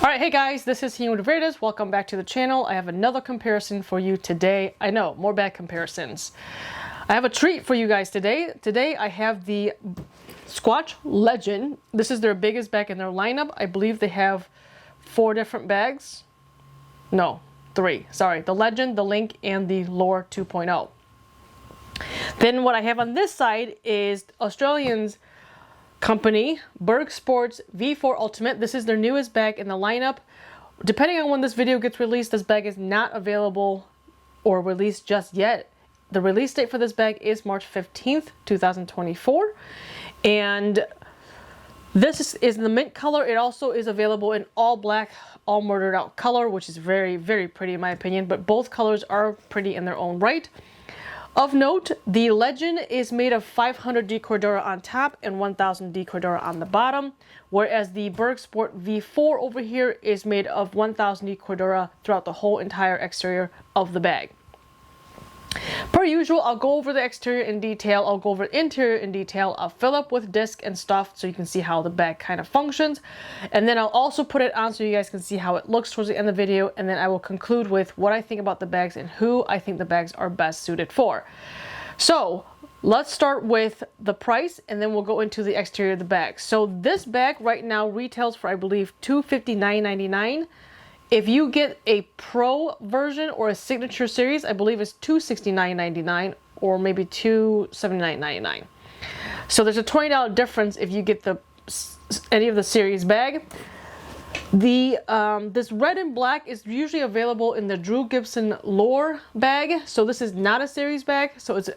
Alright, hey guys, this is Señor Verdes. Welcome back to the channel. I have another comparison for you today. I know, more bag comparisons. I have a treat for you guys today. Today I have the Squatch Legend. This is their biggest bag in their lineup. I believe they have 4 different bags. No, 3. Sorry, the Legend, the Link, and the Lure 2.0. Then what I have on this side is Australians company Berg Sport V4 Ultimate. This is their newest bag in the lineup. Depending on when this video gets released, this bag is not available or released just yet. The release date for this bag is March 15th, 2024. And this is in the mint color. It also is available in all black, all murdered out color, which is very, very pretty in my opinion, but both colors are pretty in their own right. Of note, the Legend is made of 500 D Cordura on top and 1000 D Cordura on the bottom, whereas the Berg Sport V4 over here is made of 1000 D Cordura throughout the whole entire exterior of the bag. Per usual, I'll go over the exterior in detail, I'll go over the interior in detail, I'll fill up with disc and stuff so you can see how the bag kind of functions, and then I'll also put it on so you guys can see how it looks towards the end of the video, and then I will conclude with what I think about the bags and who I think the bags are best suited for. So let's start with the price and then we'll go into the exterior of the bag. So this bag right now retails for I believe $259.99. If you get a Pro version or a Signature Series, I believe it's $269.99 or maybe $279.99. So there's a $20 difference if you get any of the series bag. This red and black is usually available in the Drew Gibson Lure bag. So this is not a series bag, so it's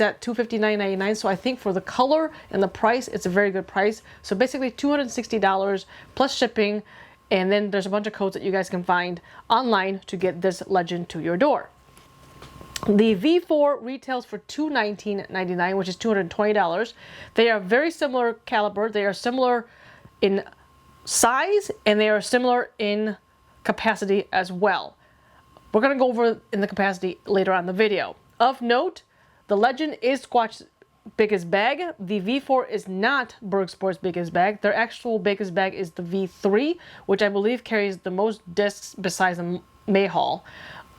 at $259.99. So I think for the color and the price, it's a very good price. So basically $260 plus shipping. And then there's a bunch of codes that you guys can find online to get this Legend to your door. The V4 retails for $219.99, which is $220. They are very similar caliber. They are similar in size and they are similar in capacity as well. We're going to go over in the capacity later on in the video. Of note, the Legend is Squatch's biggest bag. The V4 is not Berg Sport's biggest bag. Their actual biggest bag is the V3, which I believe carries the most discs besides the Mayhaul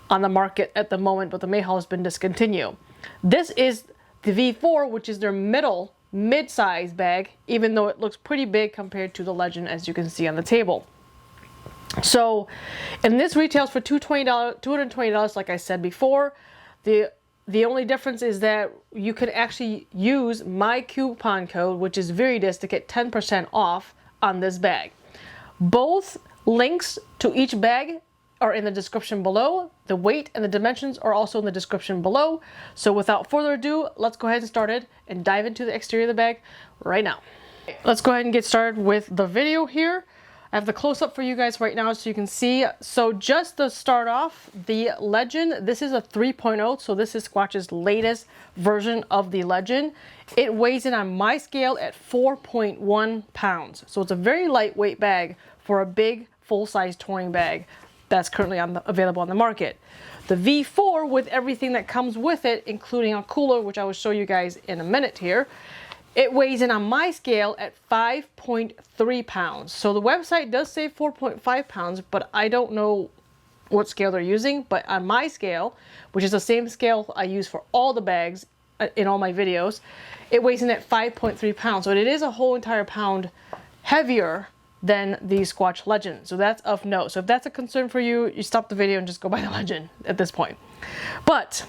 on the market at the moment, but the Mayhaul has been discontinued. This is the V4, which is their mid-size bag, even though it looks pretty big compared to the Legend, as you can see on the table. So, and this retails for $220, like I said before. The only difference is that you can actually use my coupon code, which is VERIDIS, to get 10% off on this bag. Both links to each bag are in the description below. The weight and the dimensions are also in the description below. So without further ado, let's go ahead and start it and dive into the exterior of the bag right now. Let's go ahead and get started with the video here. I have the close-up for you guys right now so you can see. So just to start off, the Legend, this is a 3.0, so this is Squatch's latest version of the Legend. It weighs in on my scale at 4.1 pounds. So it's a very lightweight bag for a big full-size touring bag that's currently available on the market. The V4, with everything that comes with it, including a cooler, which I will show you guys in a minute here, it weighs in on my scale at 5.3 pounds. So the website does say 4.5 pounds, but I don't know what scale they're using. But on my scale, which is the same scale I use for all the bags in all my videos, it weighs in at 5.3 pounds. So it is a whole entire pound heavier than the Squatch Legend. So that's of note. So if that's a concern for you, you stop the video and just go buy the Legend at this point. But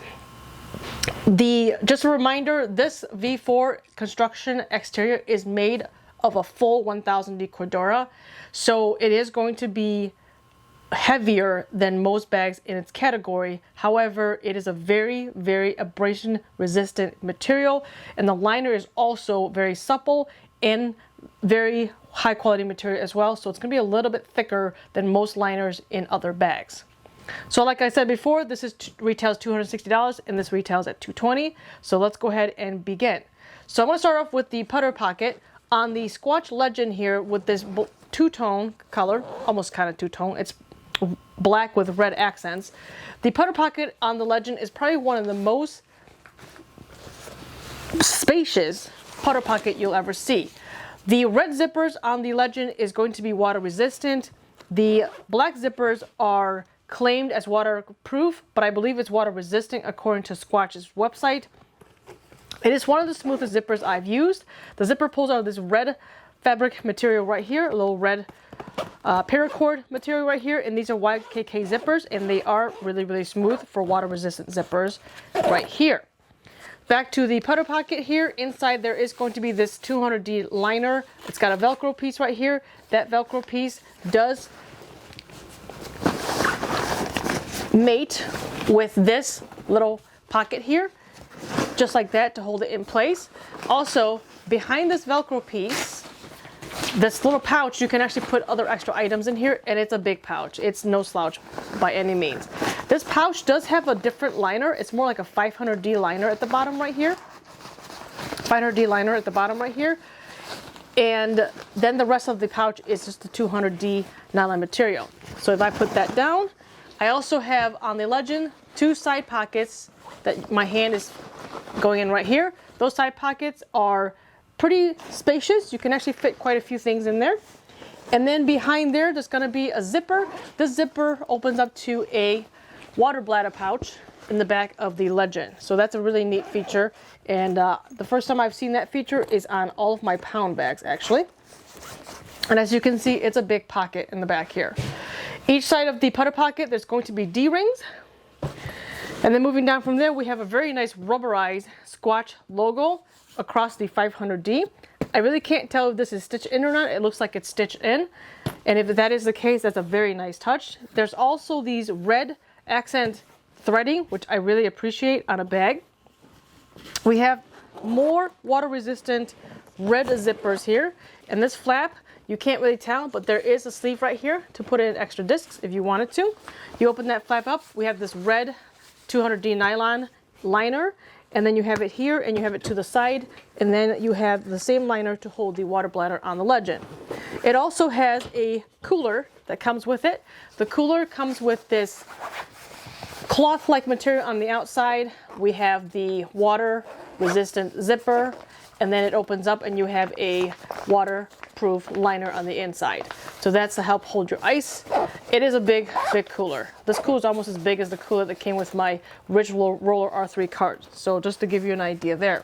just a reminder, this V4 construction exterior is made of a full 1000 D Cordura, so it is going to be heavier than most bags in its category. However, it is a very, very abrasion resistant material, and the liner is also very supple and very high quality material as well, so it's going to be a little bit thicker than most liners in other bags. So like I said before, this retails $260 and this retails at $220. So let's go ahead and begin. So I'm going to start off with the putter pocket on the Squatch Legend here with this two-tone color, almost kind of two-tone. It's black with red accents. The putter pocket on the Legend is probably one of the most spacious putter pocket you'll ever see. The red zippers on the Legend is going to be water resistant. The black zippers are claimed as waterproof, but I believe it's water resistant according to Squatch's website. It is one of the smoothest zippers I've used. The zipper pulls out of this red fabric material right here, a little red paracord material right here, and these are YKK zippers, and they are really, really smooth for water resistant zippers right here. Back to the putter pocket here. Inside there is going to be this 200D liner. It's got a Velcro piece right here. That Velcro piece does mate with this little pocket here, just like that, to hold it in place. Also, behind this Velcro piece, this little pouch, you can actually put other extra items in here, and it's a big pouch. It's no slouch by any means. This pouch does have a different liner. It's more like a 500D liner at the bottom right here. 500D liner at the bottom right here. And then the rest of the pouch is just the 200D nylon material. So if I put that down, I also have on the Legend 2 side pockets that my hand is going in right here. Those side pockets are pretty spacious. You can actually fit quite a few things in there. And then behind there, there's going to be a zipper. This zipper opens up to a water bladder pouch in the back of the Legend. So that's a really neat feature. And the first time I've seen that feature is on all of my pound bags, actually. And as you can see, it's a big pocket in the back here. Each side of the putter pocket, there's going to be D-rings. And then moving down from there, we have a very nice rubberized Squatch logo across the 500D. I really can't tell if this is stitched in or not. It looks like it's stitched in. And if that is the case, that's a very nice touch. There's also these red accent threading, which I really appreciate on a bag. We have more water resistant red zippers here. And this flap, you can't really tell, but there is a sleeve right here to put in extra discs if you wanted to. You open that flap up, we have this red 200D nylon liner, and then you have it here and you have it to the side, and then you have the same liner to hold the water bladder on the Legend. It also has a cooler that comes with it. The cooler comes with this cloth-like material on the outside. We have the water resistant zipper, and then it opens up and you have a waterproof liner on the inside. So that's to help hold your ice. It is a big, big cooler. This cooler is almost as big as the cooler that came with my original Roller R3 cart. So just to give you an idea there.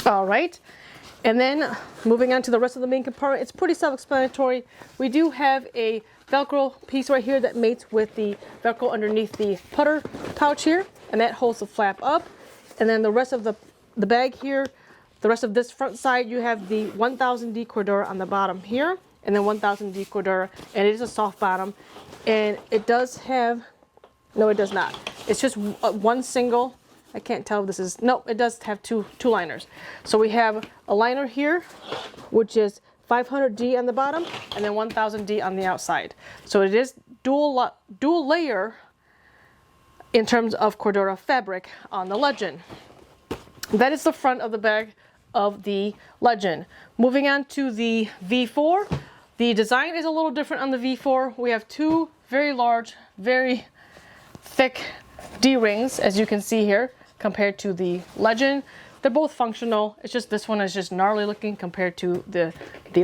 All right. And then moving on to the rest of the main compartment, it's pretty self-explanatory. We do have a Velcro piece right here that mates with the Velcro underneath the putter pouch here, and that holds the flap up. And then the rest of the bag here, the rest of this front side, you have the 1000D Cordura on the bottom here, and then 1000D Cordura, and it is a soft bottom. And it does have, no, it does not. It's just one single, I can't tell if this is, no, it does have two liners. So we have a liner here, which is 500D on the bottom, and then 1000D on the outside. So it is dual layer in terms of Cordura fabric on the Legend. That is the front of the bag of the Legend. Moving on to the V4. The design is a little different on the V4. We have two very large, very thick D-rings, as you can see here, compared to the Legend. They're both functional. It's just this one is just gnarly looking compared to the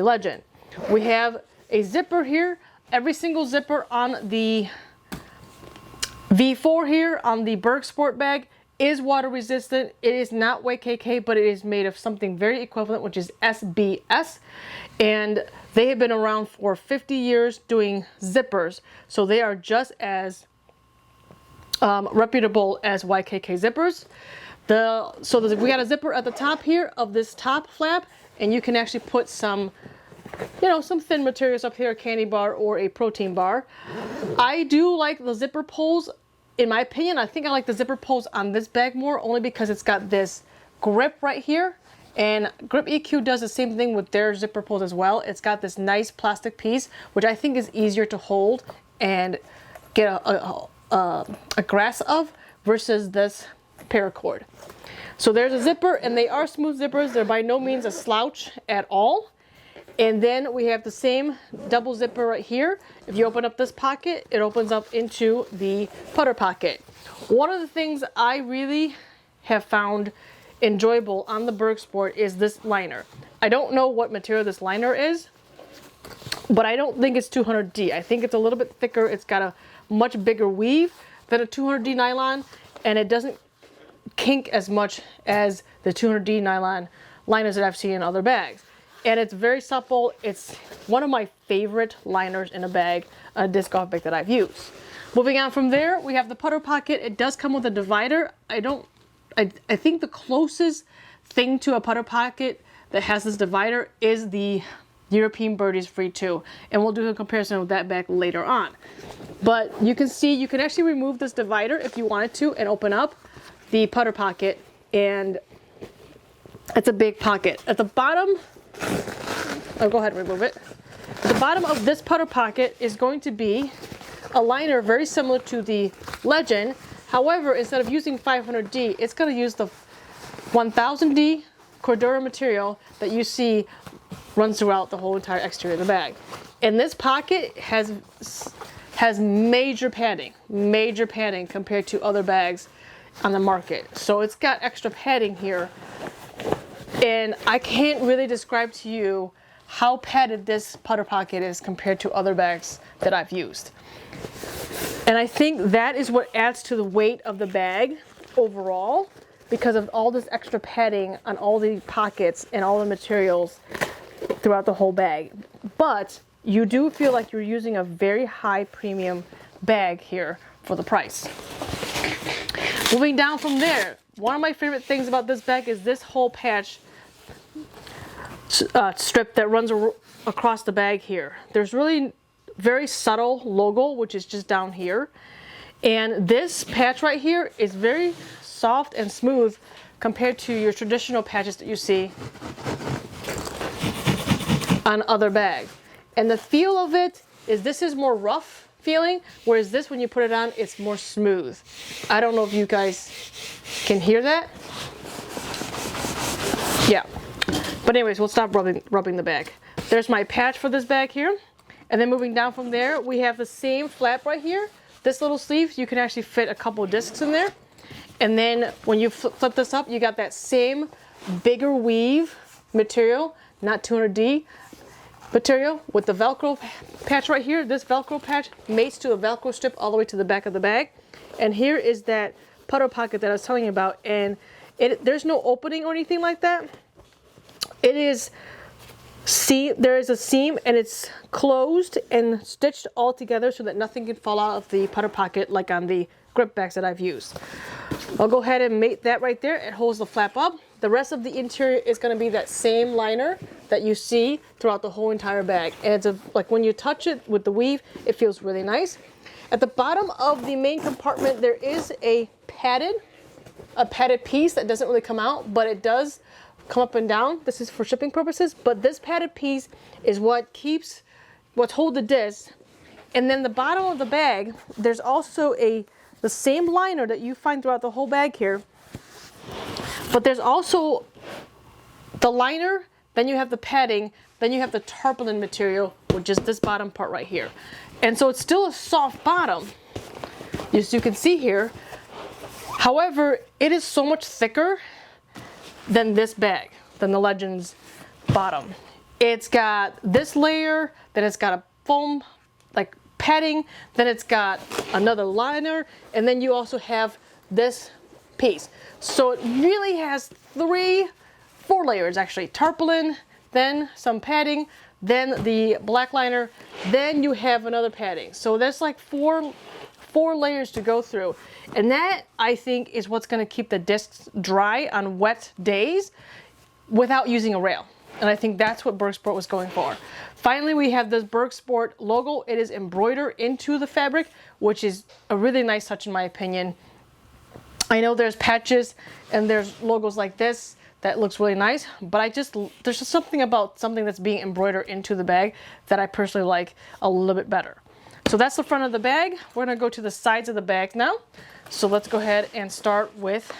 Legend. We have a zipper here. Every single zipper on the V4 here on the Berg Sport bag is water resistant. It is not YKK, but it is made of something very equivalent, which is SBS. And they have been around for 50 years doing zippers. So they are just as reputable as YKK zippers. We got a zipper at the top here of this top flap, and you can actually put some, some thin materials up here, a candy bar or a protein bar. I do like the zipper pulls. In my opinion, I think I like the zipper pulls on this bag more, only because it's got this grip right here. And Grip EQ does the same thing with their zipper pulls as well. It's got this nice plastic piece, which I think is easier to hold and get a grasp of versus this paracord. So there's a zipper, and they are smooth zippers. They're by no means a slouch at all. And then we have the same double zipper right here. If you open up this pocket, it opens up into the putter pocket. One of the things I really have found enjoyable on the Berg Sport is this liner. I don't know what material this liner is, but I don't think it's 200D. I think it's a little bit thicker. It's got a much bigger weave than a 200D nylon, and it doesn't kink as much as the 200D nylon liners that I've seen in other bags. And it's very supple. It's one of my favorite liners in a bag, a disc golf bag that I've used. Moving on from there, we have the putter pocket. It does come with a divider. I think the closest thing to a putter pocket that has this divider is the European Birdies Free 2, and we'll do a comparison with that bag later on. But you can see you can actually remove this divider if you wanted to and open up the putter pocket, and it's a big pocket. At the bottom, I'll go ahead and remove it. At the bottom of this putter pocket is going to be a liner very similar to the Legend. However, instead of using 500D, it's going to use the 1000D Cordura material that you see runs throughout the whole entire exterior of the bag. And this pocket has major padding compared to other bags on the market. So it's got extra padding here. And I can't really describe to you how padded this putter pocket is compared to other bags that I've used. And I think that is what adds to the weight of the bag overall, because of all this extra padding on all the pockets and all the materials throughout the whole bag. But you do feel like you're using a very high premium bag here for the price. Moving down from there, one of my favorite things about this bag is this whole patch strip that runs across the bag here. There's really very subtle logo, which is just down here. And this patch right here is very soft and smooth compared to your traditional patches that you see on other bags. And the feel of it is, this is more rough feeling, whereas this, when you put it on, it's more smooth. I don't know if you guys can hear that. Yeah. But anyways, we'll stop rubbing the bag. There's my patch for this bag here. And then moving down from there, we have the same flap right here. This little sleeve, you can actually fit a couple of discs in there. And then when you flip this up, you got that same bigger weave material, not 200D material, with the Velcro patch right here. This Velcro patch mates to a Velcro strip all the way to the back of the bag. And here is that putter pocket that I was telling you about. And there's no opening or anything like that. It is there is a seam, and it's closed and stitched all together so that nothing can fall out of the putter pocket like on the grip bags that I've used. I'll go ahead and mate that right there. It holds the flap up. The rest of the interior is going to be that same liner that you see throughout the whole entire bag. And it's like when you touch it with the weave, it feels really nice. At the bottom of the main compartment, there is a padded piece that doesn't really come out, but it does come up and down. This is for shipping purposes, but this padded piece is what hold the disc. And then the bottom of the bag, there's also the same liner that you find throughout the whole bag here, but there's also the liner, then you have the padding, then you have the tarpaulin material, which is this bottom part right here. And so it's still a soft bottom, as you can see here. However, it is so much thicker than this bag, than the Legend's bottom. It's got this layer, then it's got a foam like padding, then it's got another liner, and then you also have this piece. So it really has 4 layers actually. Tarpaulin, then some padding, then the black liner, then you have another padding. So there's like four layers to go through. And that, I think, is what's going to keep the discs dry on wet days without using a rail. And I think that's what Berg Sport was going for. Finally, we have this Berg Sport logo. It is embroidered into the fabric, which is a really nice touch in my opinion. I know there's patches and there's logos like this that looks really nice, but there's just something about something that's being embroidered into the bag that I personally like a little bit better. So that's the front of the bag. We're going to go to the sides of the bag now. So let's go ahead and start with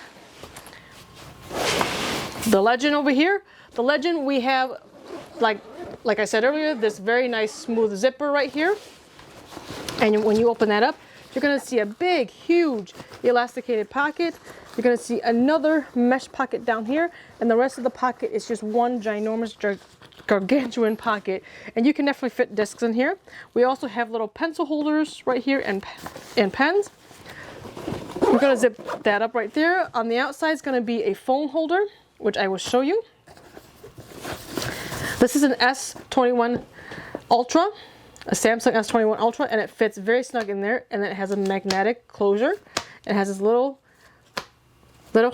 the Legend over here. The Legend, we have, like I said earlier, this very nice smooth zipper right here. And when you open that up, you're going to see a big, huge elasticated pocket. you're going to see another mesh pocket down here, and the rest of the pocket is just one ginormous gargantuan pocket, and you can definitely fit discs in here. We also have little pencil holders right here and pens. We're going to zip that up right there. On the outside is going to be a phone holder, which I will show you. This is an S21 Ultra, a Samsung S21 Ultra, and it fits very snug in there, and then it has a magnetic closure. It has this little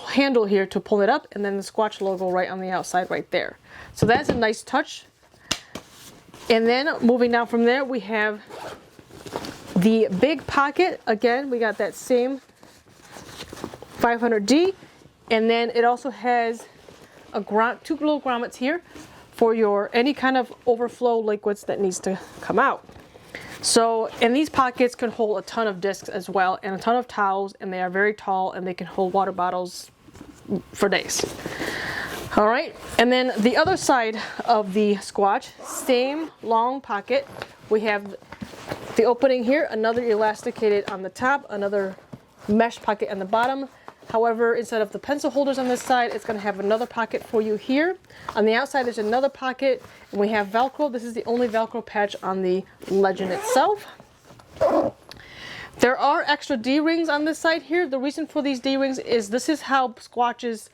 handle here to pull it up, and then the Squatch logo right on the outside right there. So that's a nice touch. And then moving down from there, we have the big pocket. Again, we got that same 500D, and then it also has two little grommets here for your any kind of overflow liquids that needs to come out. So, and these pockets can hold a ton of discs as well, and a ton of towels, and they are very tall, and they can hold water bottles for days. All right, and then the other side of the Squatch, same long pocket. We have the opening here, another elasticated on the top, another mesh pocket on the bottom. However, instead of the pencil holders on this side, it's going to have another pocket for you here. On the outside, there's another pocket, and we have Velcro. This is the only Velcro patch on the Legend itself. There are extra D-rings on this side here. The reason for these D-rings is this is how Squatch's,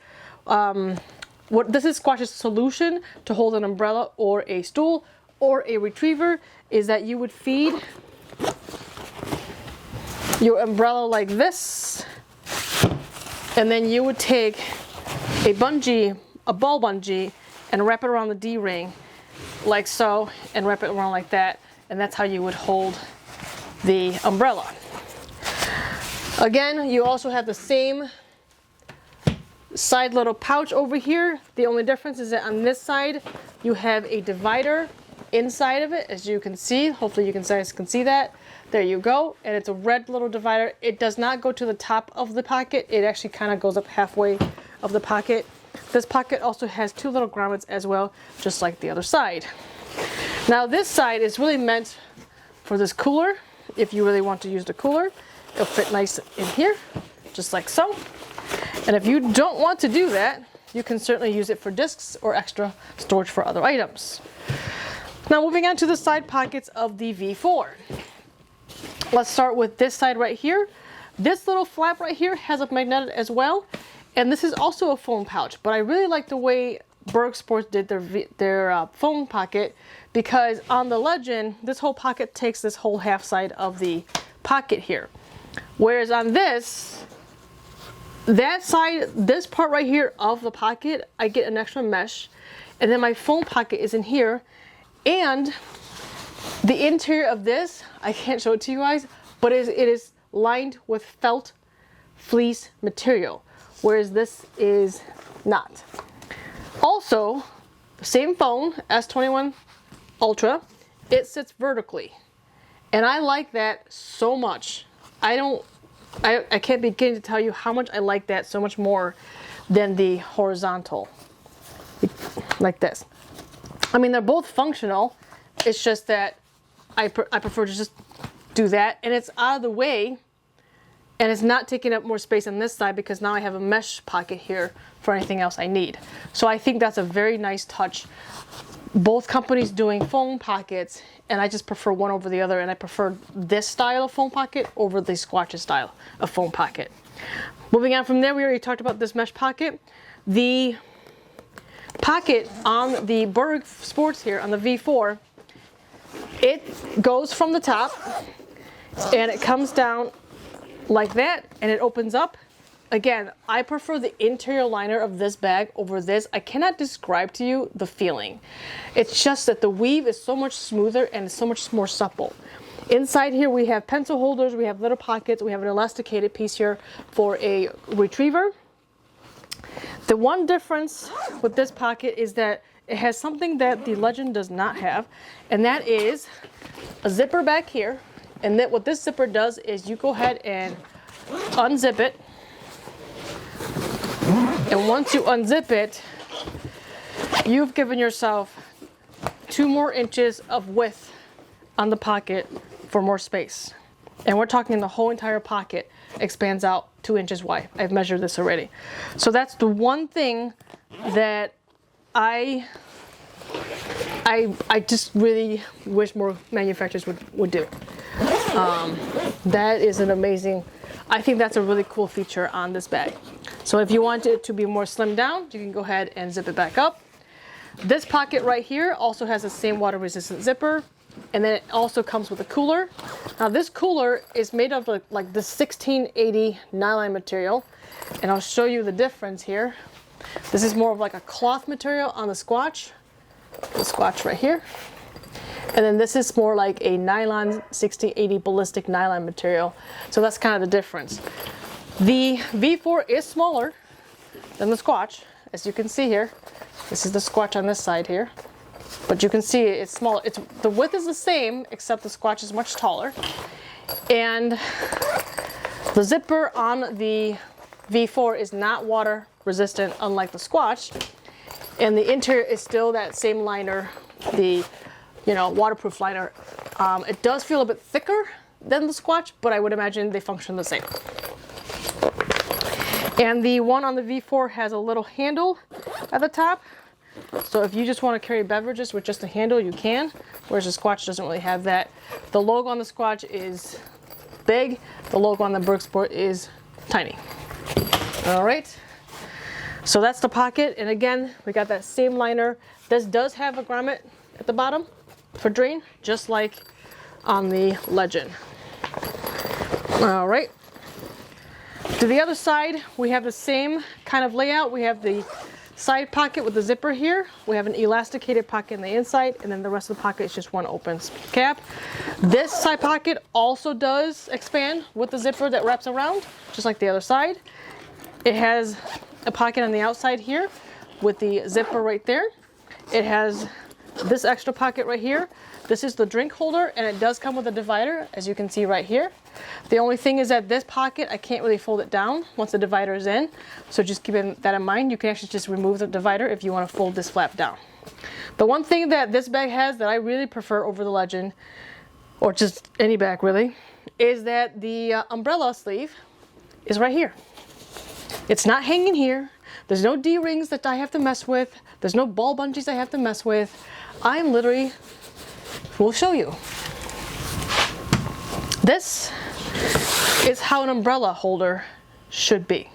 this is Squatch's solution to hold an umbrella or a stool or a retriever, is that you would feed your umbrella like this, and then you would take a ball bungee, and wrap it around the D-ring like so, and wrap it around like that, and that's how you would hold the umbrella. Again, you also have the same side little pouch over here. The only difference is that on this side you have a divider inside of it, as you can see. Hopefully you guys can see that. There you go, and it's a red little divider. It does not go to the top of the pocket. It actually kind of goes up halfway of the pocket. This pocket also has two little grommets as well, just like the other side. Now this side is really meant for this cooler. If you really want to use the cooler, it'll fit nice in here, just like so. And if you don't want to do that, you can certainly use it for discs or extra storage for other items. Now moving on to the side pockets of the V4. Let's start with this side right here. This little flap right here has a magnet as well, and this is also a phone pouch, but I really like the way Berg Sport did their phone pocket, because on the Legend, this whole pocket takes this whole half side of the pocket here. Whereas on this side, this part right here of the pocket, I get an extra mesh, and then my phone pocket is in here, and the interior of this, I can't show it to you guys, but it is lined with felt fleece material, whereas this is not. Also, the same phone, S21 Ultra, it sits vertically, and I like that so much. I can't begin to tell you how much I like that so much more than the horizontal, like this. I mean, they're both functional. It's just that I prefer to just do that, and it's out of the way, and it's not taking up more space on this side, because now I have a mesh pocket here for anything else I need. So I think that's a very nice touch. Both companies doing phone pockets, and I just prefer one over the other, and I prefer this style of phone pocket over the Squatch's style of phone pocket. Moving on from there, we already talked about this mesh pocket. The pocket on the Berg Sports here, on the V4, it goes from the top, and it comes down like that, and it opens up. Again, I prefer the interior liner of this bag over this. I cannot describe to you the feeling. It's just that the weave is so much smoother and it's so much more supple. Inside here we have pencil holders, we have little pockets, we have an elasticated piece here for a retriever. The one difference with this pocket is that it has something that the Legend does not have, and that is a zipper back here. And that what this zipper does is you go ahead and unzip it, and once you unzip it, you've given yourself 2 more inches of width on the pocket for more space. And we're talking the whole entire pocket expands out 2 inches wide. I've measured this already. So that's the one thing that I just really wish more manufacturers would do. That is an amazing, I think that's a really cool feature on this bag. So if you want it to be more slimmed down, you can go ahead and zip it back up. This pocket right here also has the same water resistant zipper. And then it also comes with a cooler. Now this cooler is made of like the 1680 nylon material. And I'll show you the difference here. This is more of like a cloth material on the Squatch. The Squatch right here. And then this is more like a nylon 1680 ballistic nylon material. So that's kind of the difference. The V4 is smaller than the Squatch, as you can see here. This is the Squatch on this side here. But you can see it's smaller. The width is the same, except the Squatch is much taller. And the zipper on the V4 is not water resistant, unlike the Squatch. And the interior is still that same liner, the waterproof liner. It does feel a bit thicker than the Squatch, but I would imagine they function the same. And the one on the V4 has a little handle at the top. So if you just want to carry beverages with just a handle, you can, whereas the Squatch doesn't really have that. The logo on the Squatch is big. The logo on the Berg Sport is tiny. All right. So that's the pocket. And again, we got that same liner. This does have a grommet at the bottom for drain, just like on the Legend. All right. To the other side, we have the same kind of layout. We have the side pocket with the zipper here. We have an elasticated pocket in the inside, and then the rest of the pocket is just one open cap. This side pocket also does expand with the zipper that wraps around, just like the other side. It has a pocket on the outside here with the zipper right there. It has this extra pocket right here. This is the drink holder, and it does come with a divider, as you can see right here. The only thing is that this pocket, I can't really fold it down once the divider is in. So just keep that in mind. You can actually just remove the divider if you want to fold this flap down. The one thing that this bag has that I really prefer over the Legend, or just any bag really, is that the umbrella sleeve is right here. It's not hanging here. There's no D-rings that I have to mess with. There's no ball bungees I have to mess with. I'm literally, will show you. This is how an umbrella holder should be.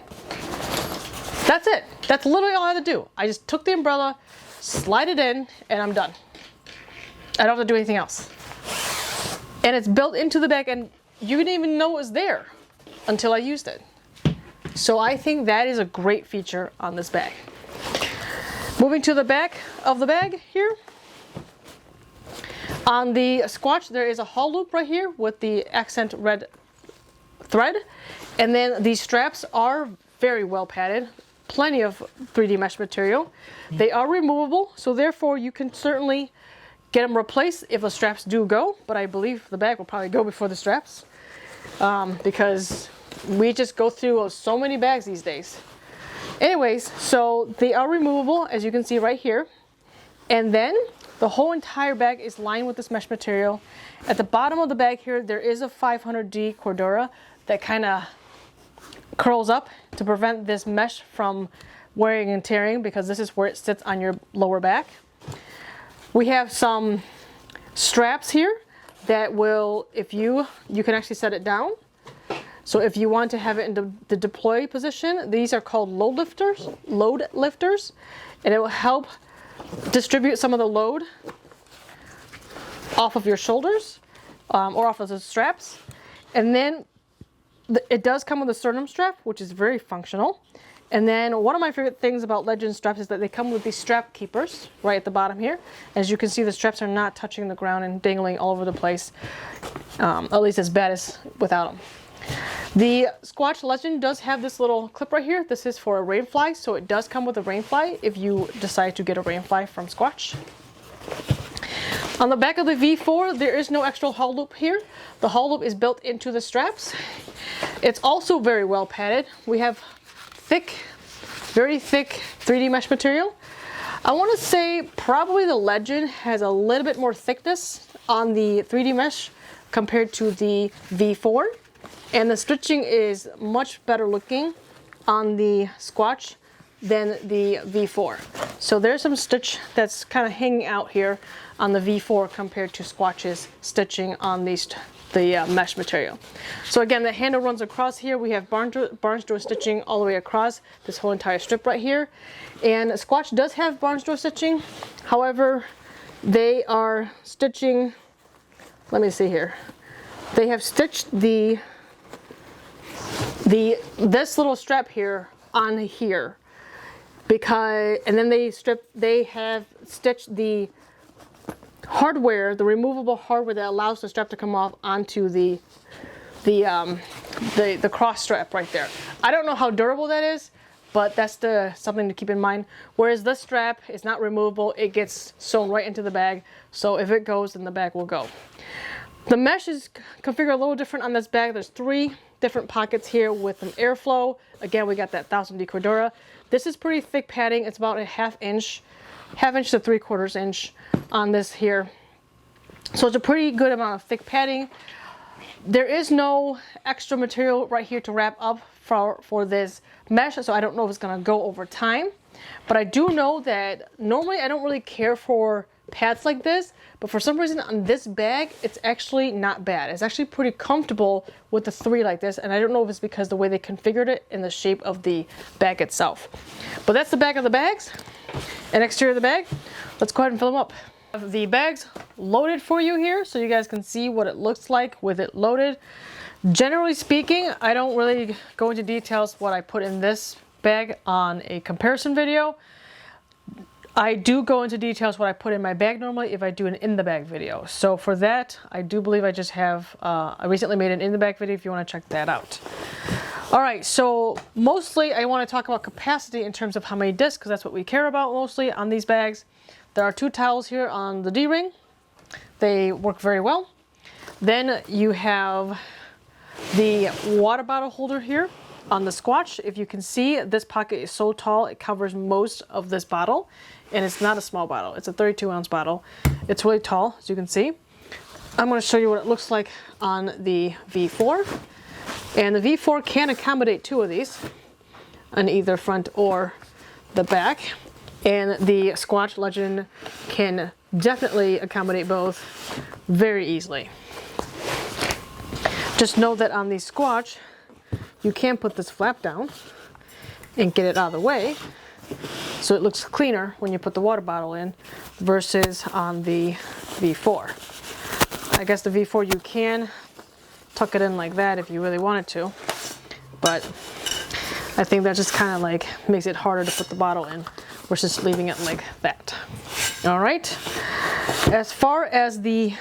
That's it. That's literally all I had to do. I just took the umbrella, slide it in, and I'm done. I don't have to do anything else. And it's built into the bag, and you didn't even know it was there until I used it. So I think that is a great feature on this bag. Moving to the back of the bag here. On the Squatch, there is a hull loop right here with the accent red thread. And then these straps are very well padded. Plenty of 3D mesh material. They are removable, so therefore you can certainly get them replaced if the straps do go. But I believe the bag will probably go before the straps. Because we just go through so many bags these days. Anyways, so they are removable, as you can see right here. And then the whole entire bag is lined with this mesh material. At the bottom of the bag here, there is a 500D Cordura that kind of curls up to prevent this mesh from wearing and tearing, because this is where it sits on your lower back. We have some straps here that will, if you can actually set it down. So if you want to have it in the deploy position, these are called load lifters, and it will help distribute some of the load off of your shoulders or off of the straps. And then it does come with a sternum strap, which is very functional. And then one of my favorite things about Legend straps is that they come with these strap keepers right at the bottom here. As you can see, the straps are not touching the ground and dangling all over the place, at least as bad as without them. The Squatch Legend does have this little clip right here. This is for a rainfly, so it does come with a rainfly if you decide to get a rainfly from Squatch. On the back of the V4, there is no extra hull loop here. The hull loop is built into the straps. It's also very well padded. We have very thick 3D mesh material. I want to say probably the Legend has a little bit more thickness on the 3D mesh compared to the V4. And the stitching is much better looking on the Squatch than the V4. So there's some stitch that's kind of hanging out here on the V4 compared to Squatch's stitching on the mesh material. So again, the handle runs across here. We have barnstorch stitching all the way across this whole entire strip right here. And Squatch does have barnstorch stitching. However, they are stitching, let me see here. They have stitched this little strap here on here, because, and then they have stitched the hardware, the removable hardware that allows the strap to come off onto the cross strap right there. I don't know how durable that is, but that's something to keep in mind. Whereas this strap is not removable, it gets sewn right into the bag. So if it goes, then the bag will go. The mesh is configured a little different on this bag. There's 3 different pockets here with some airflow. Again, we got that 1000D Cordura. This is pretty thick padding. It's about a half inch to 3/4 inch on this here. So it's a pretty good amount of thick padding. There is no extra material right here to wrap up for this mesh, so I don't know if it's gonna go over time. But I do know that normally I don't really care for pads like this, but for some reason on this bag, it's actually not bad. It's actually pretty comfortable with the 3 like this, and I don't know if it's because the way they configured it in the shape of the bag itself. But that's the back of the bags and exterior of the bag. Let's go ahead and fill them up. I have the bags loaded for you here so you guys can see what it looks like with it loaded. Generally speaking, I don't really go into details what I put in this bag on a comparison video. I do go into details what I put in my bag normally if I do an in the bag video. So for that, I do believe I just have, I recently made an in the bag video if you want to check that out. All right, so mostly I want to talk about capacity in terms of how many discs, because that's what we care about mostly on these bags. There are 2 towels here on the D-ring. They work very well. Then you have the water bottle holder here on the Squatch. If you can see, this pocket is so tall, it covers most of this bottle. And it's not a small bottle, it's a 32-ounce bottle. It's really tall, as you can see. I'm going to show you what it looks like on the V4. And the V4 can accommodate 2 of these on either front or the back. And the Squatch Legend can definitely accommodate both very easily. Just know that on the Squatch, you can put this flap down and get it out of the way, so it looks cleaner when you put the water bottle in versus on the V4. I guess the V4 you can tuck it in like that if you really wanted to, but I think that just kind of like makes it harder to put the bottle in versus leaving it like that. All right, as far as the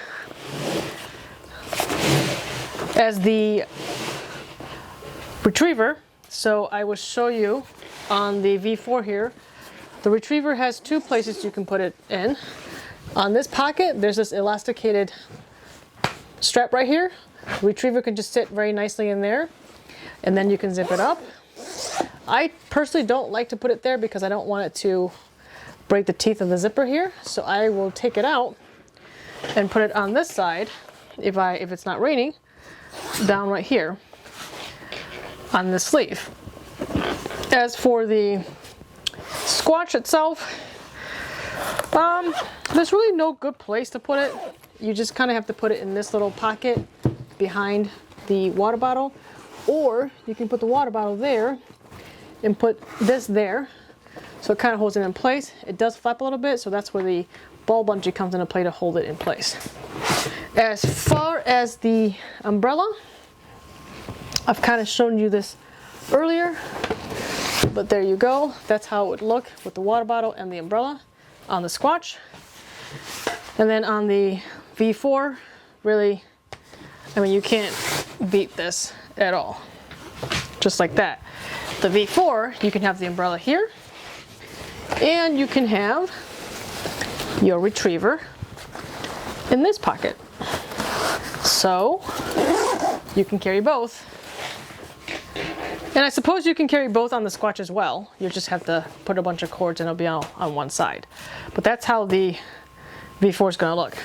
retriever, so I will show you on the V4 here. The retriever has 2 places you can put it in. On this pocket, there's this elasticated strap right here. The retriever can just sit very nicely in there, and then you can zip it up. I personally don't like to put it there because I don't want it to break the teeth of the zipper here, so I will take it out and put it on this side if it's not raining, down right here on the sleeve. As for the Squatch itself, there's really no good place to put it. You just kind of have to put it in this little pocket behind the water bottle, or you can put the water bottle there and put this there, so it kind of holds it in place. It does flap a little bit, so that's where the ball bungee comes into play to hold it in place. As far as the umbrella, I've kind of shown you this earlier, but there you go. That's how it would look with the water bottle and the umbrella on the Squatch. And then on the V4, really, I mean, you can't beat this at all. Just like that. The V4, you can have the umbrella here, and you can have your retriever in this pocket. So you can carry both. And I suppose you can carry both on the Squatch as well. You just have to put a bunch of cords and it'll be all on one side. But that's how the V4 is going to look.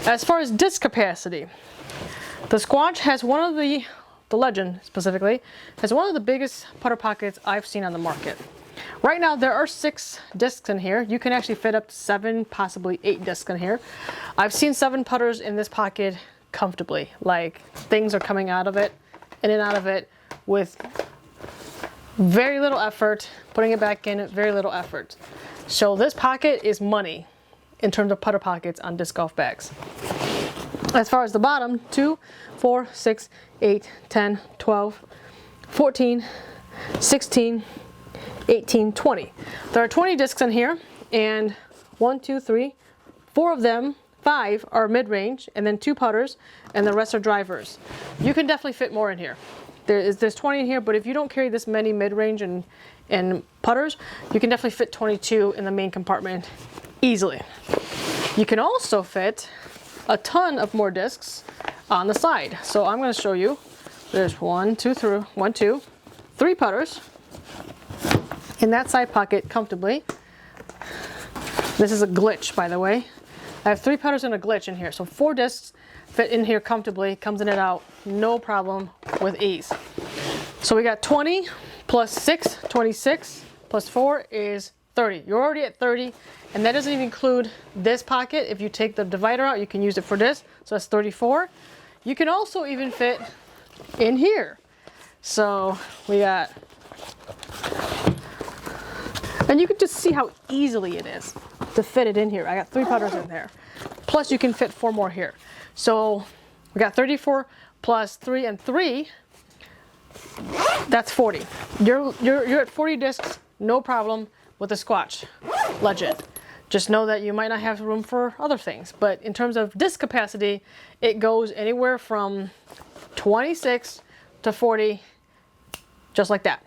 As far as disc capacity, the Squatch has one of the Legend specifically, has one of the biggest putter pockets I've seen on the market. Right now there are 6 discs in here. You can actually fit up to 7, possibly 8 discs in here. I've seen 7 putters in this pocket comfortably. Like, things are coming out of it, in and out of it with very little effort, putting it back in, very little effort. So this pocket is money in terms of putter pockets on disc golf bags. As far as the bottom, 2, 4, 6, 8, 10, 12, 14, 16, 18, 20. There are 20 discs in here, and 1, 2, 3, 4 of them, 5 are mid-range, and then 2 putters, and the rest are drivers. You can definitely fit more in here. There's 20 in here, but if you don't carry this many mid-range and putters, you can definitely fit 22 in the main compartment easily. You can also fit a ton of more discs on the side. So I'm going to show you. There's 1, 2, 3 putters in that side pocket comfortably. This is a glitch, by the way. I have 3 putters and a glitch in here. So 4 discs fit in here comfortably, comes in and out, no problem, with ease. So we got 20 plus 6, 26, plus 4 is 30. You're already at 30, and that doesn't even include this pocket. If you take the divider out, you can use it for this, so that's 34. You can also even fit in here. So we got, and you can just see how easily it is to fit it in here. I got 3 putters in there. Plus you can fit 4 more here. So we got 34 plus 3 and 3, that's 40. You're at 40 discs, no problem, with the Squatch Legend. Just know that you might not have room for other things, but in terms of disc capacity, it goes anywhere from 26 to 40, just like that.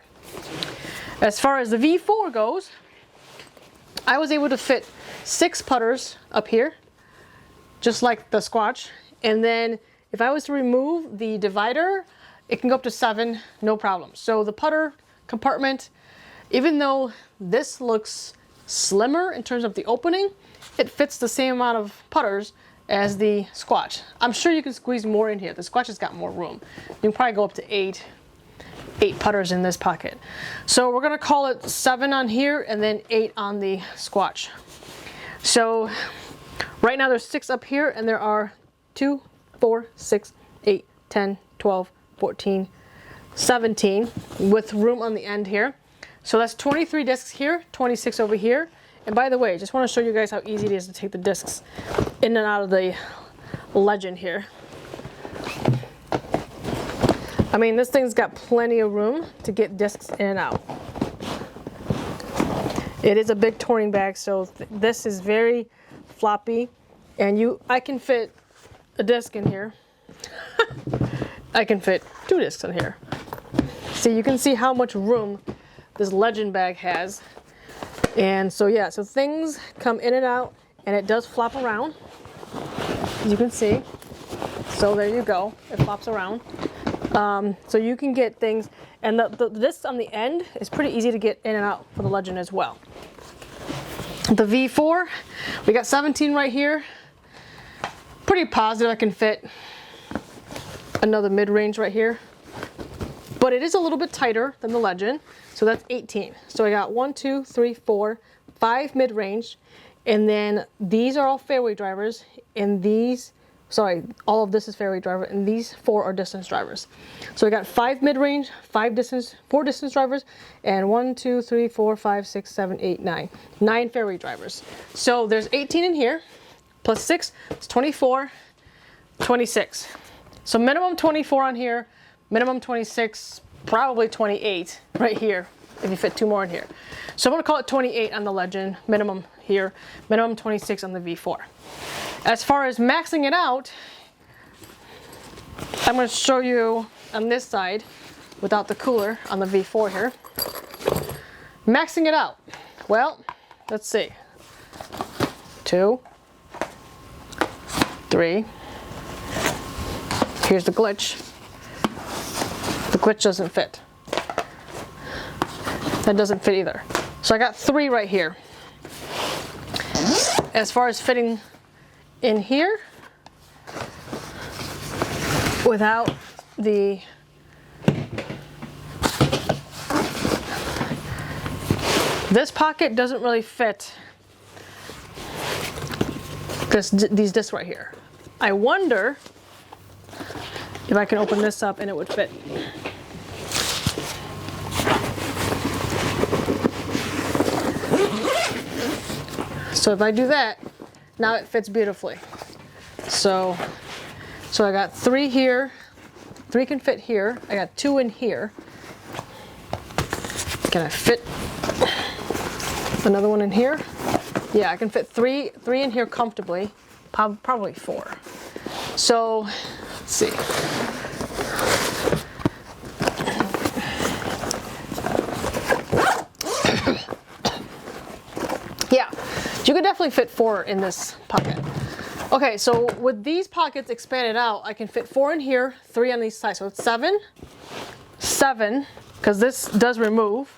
As far as the V4 goes, I was able to fit 6 putters up here, just like the Squatch, and then if I was to remove the divider, it can go up to 7, no problem. So the putter compartment, even though this looks slimmer in terms of the opening, it fits the same amount of putters as the Squatch. I'm sure you can squeeze more in here. The Squatch has got more room. You can probably go up to 8 putters in this pocket. So we're gonna call it 7 on here and then 8 on the Squatch. So right now there's 6 up here, and there are 2, 4, 6, 8, 10, 12, 14, 17 with room on the end here. So that's 23 discs here, 26 over here. And by the way, just want to show you guys how easy it is to take the discs in and out of the Legend here. I mean, this thing's got plenty of room to get discs in and out. It is a big touring bag, so this is very floppy, and I can fit a disc in here. I can fit 2 discs in here. See, you can see how much room this Legend bag has. And so yeah, so things come in and out, and it does flop around, as you can see. So there you go, it flops around. So you can get things, and the disc on the end is pretty easy to get in and out for the Legend as well. The V4, we got 17 right here. Pretty positive I can fit another mid-range right here. But it is a little bit tighter than the Legend, so that's 18. So I got 1, 2, 3, 4, 5 mid-range, and then these are all fairway drivers, and these, sorry, all of this is fairway driver, and these 4 are distance drivers. So I got 5 mid-range, 4 distance drivers, and 1, 2, 3, 4, 5, 6, 7, 8, 9. 9 fairway drivers. So there's 18 in here, plus 6, it's 24, 26. So minimum 24 on here, minimum 26, probably 28 right here if you fit 2 more in here. So I'm going to call it 28 on the Legend, minimum here, minimum 26 on the V4. As far as maxing it out, I'm going to show you on this side without the cooler on the V4 here. Maxing it out, well, let's see, 2, 3, here's the glitch. The glitch doesn't fit. That doesn't fit either. So I got 3 right here. As far as fitting in here, without the this pocket doesn't really fit these discs right here. I wonder if I can open this up and it would fit. So if I do that, now it fits beautifully. So I got 3 here, 3 can fit here, I got 2 in here. Can I fit another one in here? Yeah, I can fit 3 in here comfortably, probably 4. So, let's see. Yeah, you could definitely fit 4 in this pocket. Okay, so with these pockets expanded out, I can fit 4 in here, 3 on these sides. So it's 7, because this does remove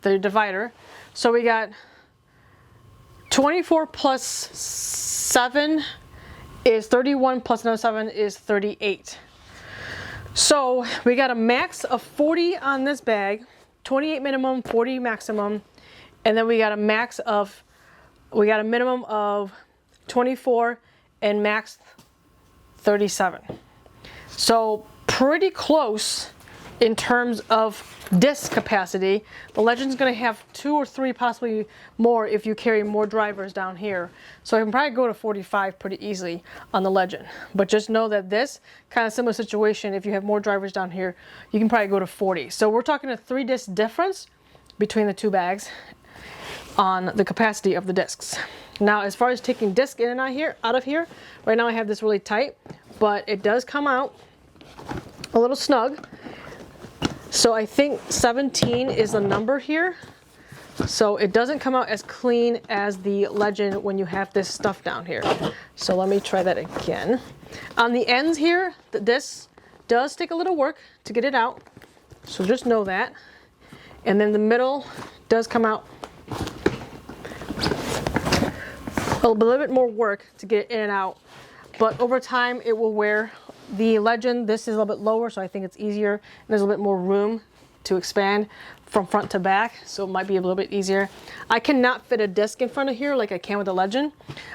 the divider. So we got 24 plus 7 is 31, plus another 7 is 38. So we got a max of 40 on this bag, 28 minimum, 40 maximum, and then we got a minimum of 24 and max 37. So pretty close in terms of disc capacity. The Legend's going to have 2 or 3, possibly more if you carry more drivers down here. So I can probably go to 45 pretty easily on the Legend. But just know that this kind of similar situation, if you have more drivers down here, you can probably go to 40. So we're talking a 3 disc difference between the 2 bags on the capacity of the discs. Now, as far as taking disc in and out of here, right now I have this really tight, but it does come out a little snug. So I think 17 is the number here. So it doesn't come out as clean as the Legend when you have this stuff down here. So let me try that again. On the ends here, the disc does take a little work to get it out. So just know that. And then the middle does come out a little bit more work to get it in and out. But over time it will wear. The Legend, this is a little bit lower, so I think it's easier. And there's a little bit more room to expand from front to back, so it might be a little bit easier. I cannot fit a disc in front of here like I can with the Legend.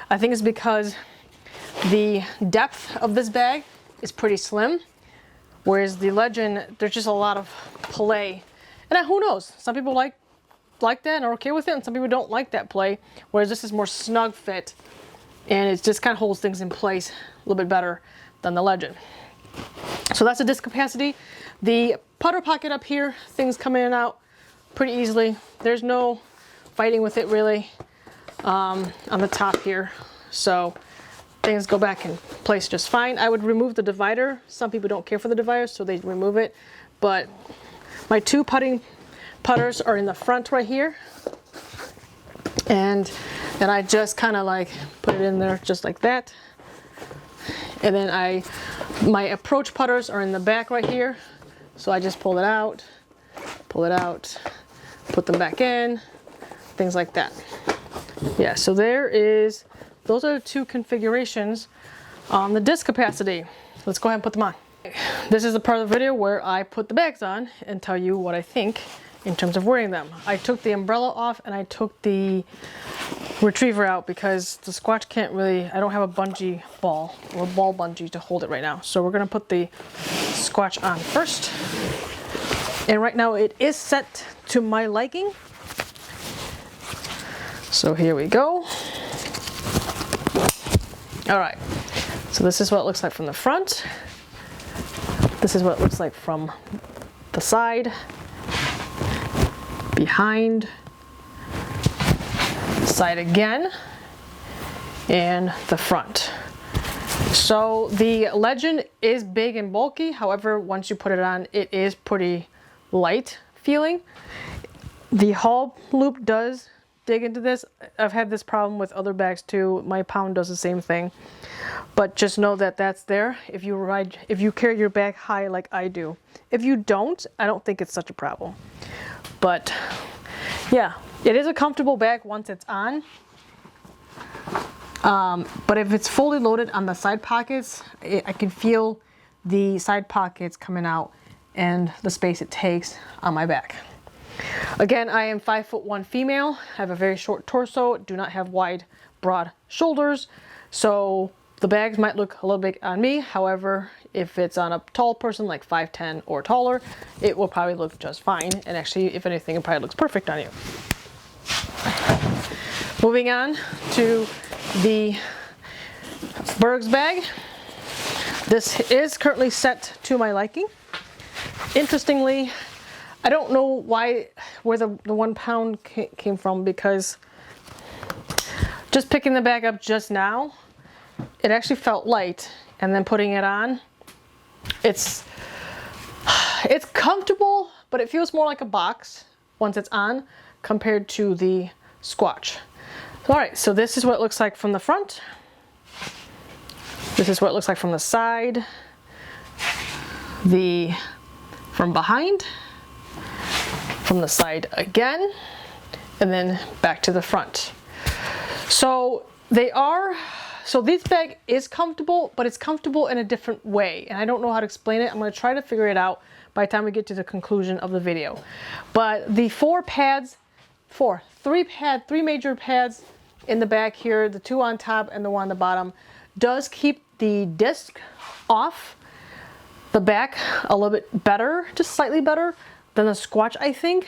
I think it's because the depth of this bag is pretty slim, whereas the Legend, there's just a lot of play. And who knows, some people like that and are okay with it, and some people don't like that play, whereas this is more snug fit, and it just kind of holds things in place a little bit better than the Legend. So that's the disc capacity. The putter pocket up here, things come in and out pretty easily. There's no fighting with it really on the top here. So things go back in place just fine. I would remove the divider. Some people don't care for the divider, so they remove it. But my 2 putters are in the front right here. And then I just kind of like put it in there just like that. And then my approach putters are in the back right here. So I just pull it out, put them back in, things like that. Yeah, so those are the 2 configurations on the disc capacity. Let's go ahead and put them on. This is the part of the video where I put the bags on and tell you what I think in terms of wearing them. I took the umbrella off and I took the retriever out because the Squatch can't really, I don't have a bungee ball or ball bungee to hold it right now. So we're gonna put the Squatch on first. And right now it is set to my liking. So here we go. All right, so this is what it looks like from the front. This is what it looks like from the side, behind, side again, and the front. So the Legend is big and bulky. However, once you put it on, it is pretty light feeling. The hull loop does dig into this. I've had this problem with other bags too. My Pound does the same thing. But just know that that's there if you carry your bag high like I do. If you don't, I don't think it's such a problem. But yeah, it is a comfortable bag once it's on. But if it's fully loaded on the side pockets, I can feel the side pockets coming out and the space it takes on my back. Again, I am 5'1" female. I have a very short torso, do not have wide, broad shoulders. So the bags might look a little big on me. However, if it's on a tall person like 5'10" or taller, it will probably look just fine. And actually, if anything, it probably looks perfect on you. Moving on to the Berg's bag. This is currently set to my liking. Interestingly, I don't know where the 1 pound came from, because just picking the bag up just now, it actually felt light, and then putting it on, it's comfortable, but it feels more like a box once it's on compared to the Squatch. All right, so this is what it looks like from the front. This is what it looks like from the side, from behind, from the side again, and then back to the front. So this bag is comfortable, but it's comfortable in a different way, and I don't know how to explain it. I'm going to try to figure it out by the time we get to the conclusion of the video. But the three major pads in the back here, the two on top and the one on the bottom, does keep the disc off the back a little bit better, just slightly better than the Squatch, I think.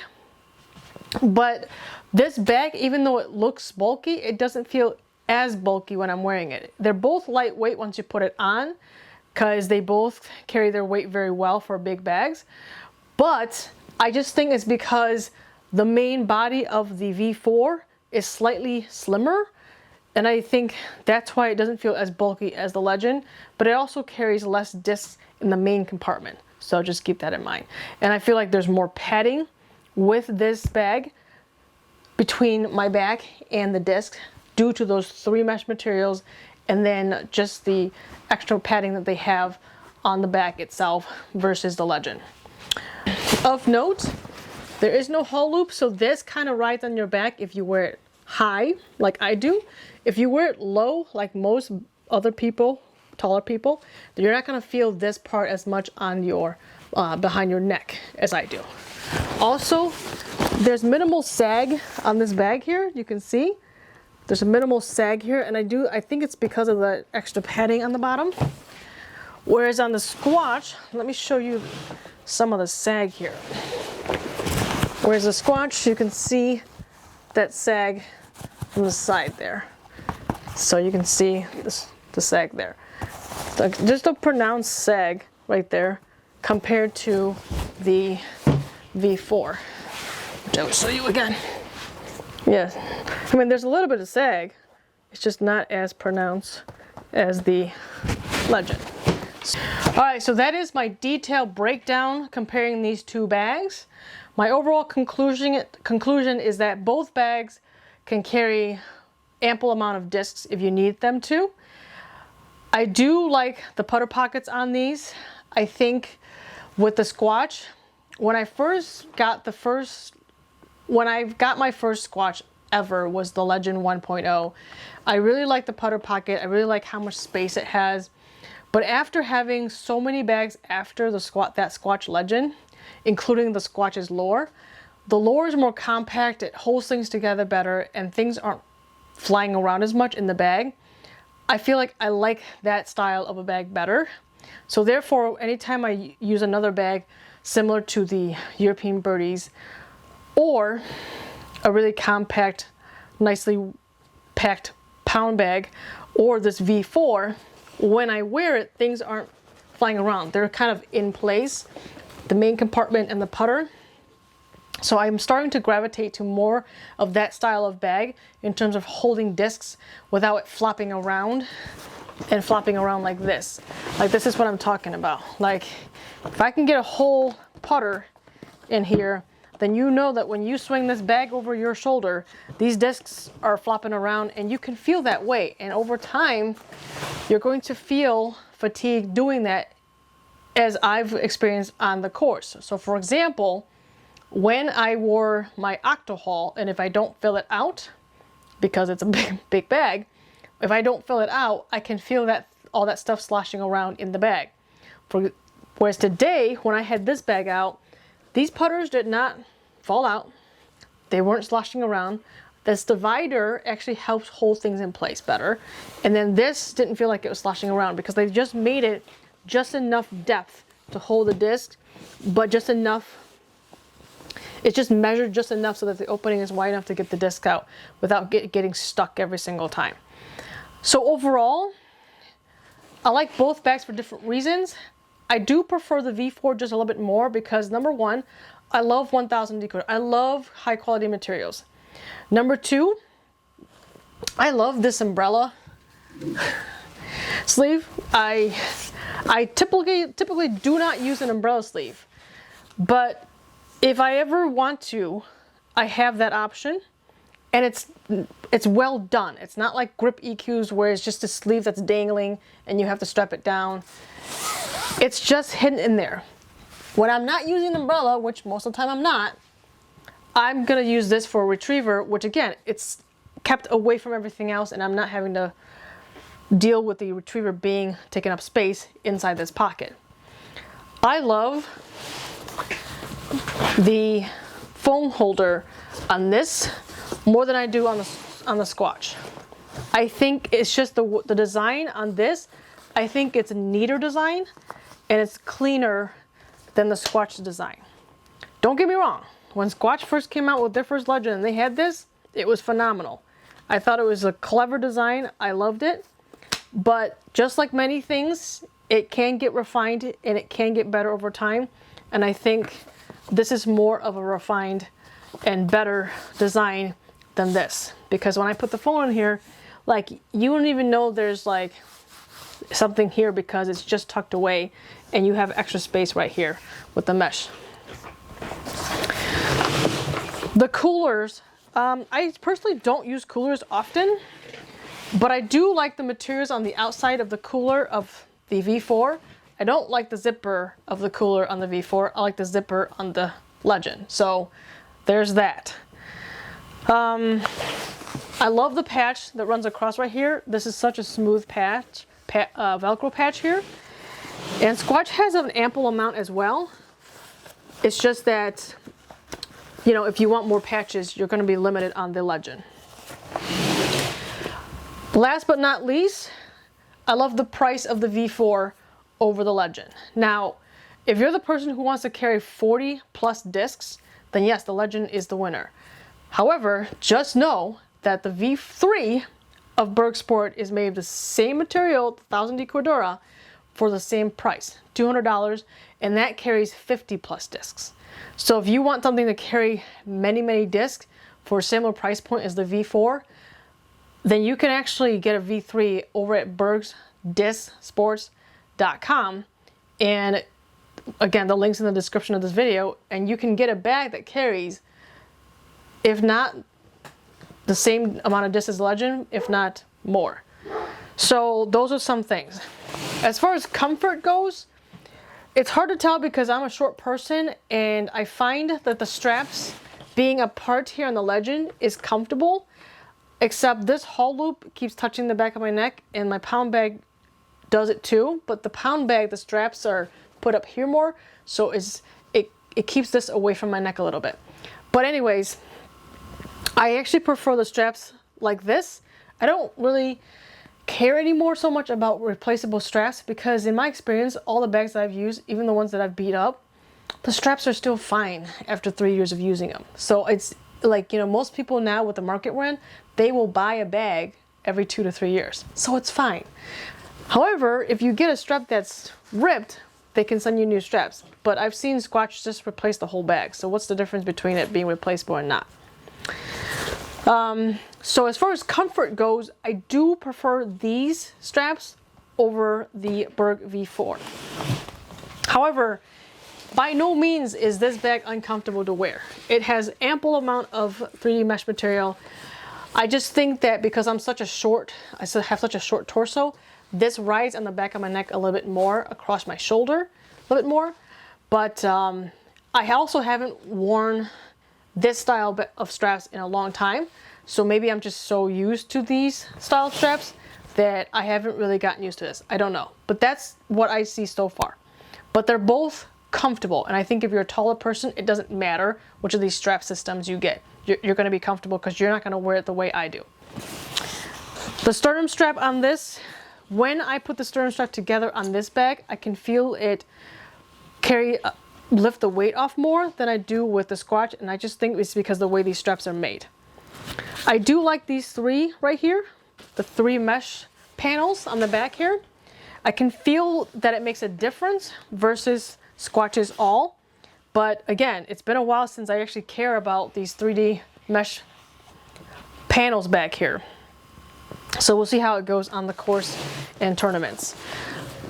But this bag, even though it looks bulky, it doesn't feel as bulky when I'm wearing it. They're both lightweight once you put it on, because they both carry their weight very well for big bags. But I just think it's because the main body of the V4 is slightly slimmer, and I think that's why it doesn't feel as bulky as the Legend, but it also carries less discs in the main compartment. So just keep that in mind. And I feel like there's more padding with this bag between my back and the disc due to those three mesh materials, and then just the extra padding that they have on the back itself versus the Legend. Of note, there is no hull loop, so this kind of rides on your back if you wear it high, like I do. If you wear it low, like most other people, taller people, you're not going to feel this part as much on your behind your neck as I do. Also, there's minimal sag on this bag here. You can see there's a minimal sag here, and I think it's because of the extra padding on the bottom. Whereas on the Squatch, let me show you some of the sag here. Whereas the Squatch, you can see that sag from the side there. So you can see the sag there. Just a pronounced sag right there compared to the V4, which I will show you again. Yes, I mean, there's a little bit of sag. It's just not as pronounced as the Legend. All right, so that is my detailed breakdown comparing these two bags. My overall conclusion is that both bags can carry ample amount of discs if you need them to. I do like the putter pockets on these. I think with the Squatch, when I got my first Squatch ever was the Legend 1.0. I really like the putter pocket. I really like how much space it has. But after having so many bags after that Squatch Legend, including the Squatch's lure, the lure is more compact, it holds things together better, and things aren't flying around as much in the bag. I feel like I like that style of a bag better. So therefore, anytime I use another bag similar to the European Birdies, or a really compact, nicely packed pound bag, or this V4, when I wear it, things aren't flying around. They're kind of in place, the main compartment and the putter. So I'm starting to gravitate to more of that style of bag in terms of holding discs without it flopping around and flopping around like this. Like, this is what I'm talking about. Like, if I can get a whole putter in here, then you know that when you swing this bag over your shoulder, these discs are flopping around, and you can feel that weight. And over time, you're going to feel fatigue doing that, as I've experienced on the course. So for example, when I wore my Octo Haul, and if I don't fill it out, because it's a big bag, if I don't fill it out, I can feel that all that stuff sloshing around in the bag. Whereas today, when I had this bag out, these putters did not fall out. They weren't sloshing around. This divider actually helps hold things in place better. And then this didn't feel like it was sloshing around because they just made it just enough depth to hold the disc, but just enough. It's just measured just enough so that the opening is wide enough to get the disc out without getting stuck every single time. So overall, I like both bags for different reasons. I do prefer the V4 just a little bit more because number one, I love 1000 decoder. I love high quality materials. Number two, I love this umbrella sleeve. I typically do not use an umbrella sleeve, but if I ever want to, I have that option, and it's well done. It's not like grip EQs where it's just a sleeve that's dangling and you have to strap it down. It's just hidden in there. When I'm not using an umbrella, which most of the time I'm not, I'm gonna use this for a retriever, which again, it's kept away from everything else and I'm not having to deal with the retriever being taking up space inside this pocket. I love the phone holder on this more than I do on the Squatch. I think it's just the design on this. I think it's a neater design and it's cleaner than the Squatch design. Don't get me wrong. When Squatch first came out with their first Legend and they had this, it was phenomenal. I thought it was a clever design. I loved it. But just like many things, it can get refined and it can get better over time. And I think this is more of a refined and better design than this. Because when I put the phone in here, like you wouldn't even know there's like something here because it's just tucked away and you have extra space right here with the mesh. The coolers, I personally don't use coolers often, but I do like the materials on the outside of the cooler of the V4. I don't like the zipper of the cooler on the V4. I like the zipper on the Legend. So there's that. I love the patch that runs across right here. This is such a smooth patch, Velcro patch here. And Squatch has an ample amount as well. It's just that, you know, if you want more patches, you're going to be limited on the Legend. Last but not least, I love the price of the V4 over the Legend. Now, if you're the person who wants to carry 40 plus discs, then yes, the Legend is the winner. However, just know that the V3 of Berg Sport is made of the same material, 1000 Cordura, for the same price, $200, and that carries 50 plus discs. So if you want something to carry many discs for a similar price point as the V4, then you can actually get a V3 over at bergsdiscsports.com, and again, the link's in the description of this video, and you can get a bag that carries, if not the same amount of discs as Legend, if not more. So those are some things. As far as comfort goes, it's hard to tell because I'm a short person and I find that the straps being apart here on the Legend is comfortable, except this haul loop keeps touching the back of my neck and my pound bag does it too, but the pound bag, the straps are put up here more, so it keeps this away from my neck a little bit. But anyways, I actually prefer the straps like this. I don't really care anymore so much about replaceable straps because in my experience, all the bags that I've used, even the ones that I've beat up, the straps are still fine after 3 years of using them. So it's like, you know, most people now with the market we're in, they will buy a bag every 2 to 3 years. So it's fine. However, if you get a strap that's ripped, they can send you new straps. But I've seen Squatch just replace the whole bag. So what's the difference between it being replaceable and not? So as far as comfort goes, I do prefer these straps over the Berg V4. However, by no means is this bag uncomfortable to wear. It has ample amount of 3D mesh material. I just think that because I have such a short torso, this rides on the back of my neck a little bit more, across my shoulder a little bit more. But I also haven't worn this style of straps in a long time. So maybe I'm just so used to these style of straps that I haven't really gotten used to this. I don't know. But that's what I see so far. but they're both comfortable. And I think if you're a taller person, it doesn't matter which of these strap systems you get. You're going to be comfortable because you're not going to wear it the way I do. The sternum strap on this, when I put the sternum strap together on this bag, I can feel it lift the weight off more than I do with the Squatch, and I just think it's because of the way these straps are made. I do like these three right here, the 3 mesh panels on the back here. I can feel that it makes a difference versus Squatch's all, but again, it's been a while since I actually care about these 3D mesh panels back here. So we'll see how it goes on the course and tournaments.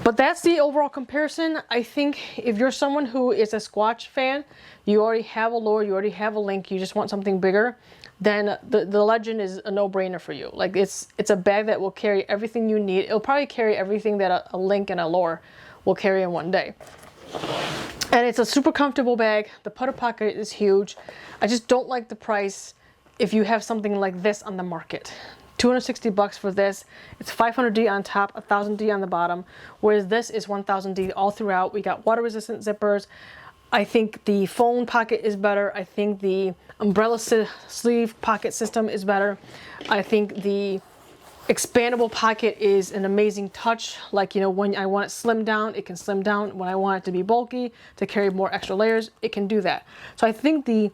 But that's the overall comparison. I think if you're someone who is a Squatch fan, you already have a Lure, you already have a Link, you just want something bigger, then the Legend is a no-brainer for you. Like it's a bag that will carry everything you need. It'll probably carry everything that a Link and a Lure will carry in one day. And it's a super comfortable bag. The putter pocket is huge. I just don't like the price if you have something like this on the market. $260 for this. It's 500D on top, 1000D on the bottom, whereas this is 1000D all throughout. We got water resistant zippers. I think the phone pocket is better. I think the umbrella sleeve pocket system is better. I think the expandable pocket is an amazing touch. Like, you know, when I want it slimmed down, it can slim down. When I want it to be bulky, to carry more extra layers, it can do that. So I think the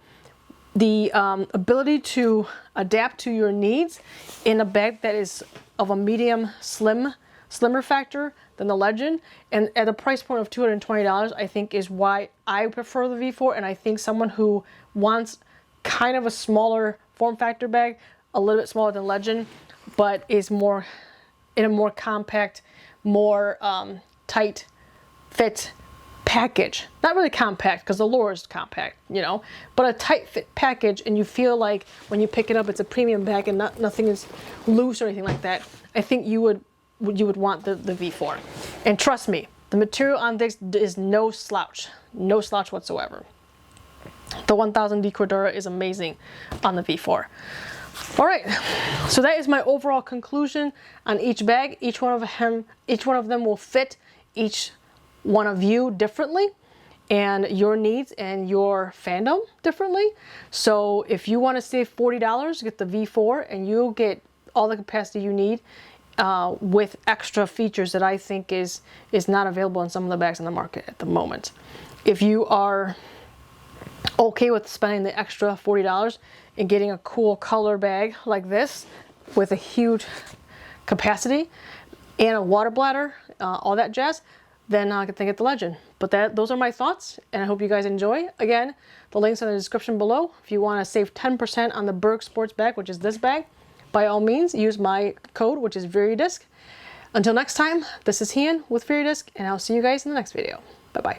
ability to adapt to your needs in a bag that is of a medium slimmer factor than the Legend, and at a price point of $220, I think is why I prefer the V4. And I think someone who wants kind of a smaller form factor bag, a little bit smaller than Legend, but is more in a more compact, more tight fit package. Not really compact because the Lure is compact, you know, but a tight fit package, and you feel like when you pick it up it's a premium bag and nothing is loose or anything like that. I think you would want the V4. And trust me, the material on this is no slouch whatsoever. The 1000D Cordura is amazing on the V4. All right, so that is my overall conclusion on each bag. Each one of them will fit each one of you differently, and your needs and your fandom differently. So if you want to save $40, get the V4 and you'll get all the capacity you need with extra features that I think is not available in some of the bags on the market at the moment. If you are okay with spending the extra $40 and getting a cool color bag like this with a huge capacity and a water bladder, all that jazz, then I can get the Legend. But those are my thoughts, and I hope you guys enjoy. Again, the links are in the description below. If you want to save 10% on the Berg Sports bag, which is this bag, by all means, use my code, which is VeriDisc. Until next time, this is Hien with VeriDisc, and I'll see you guys in the next video. Bye-bye.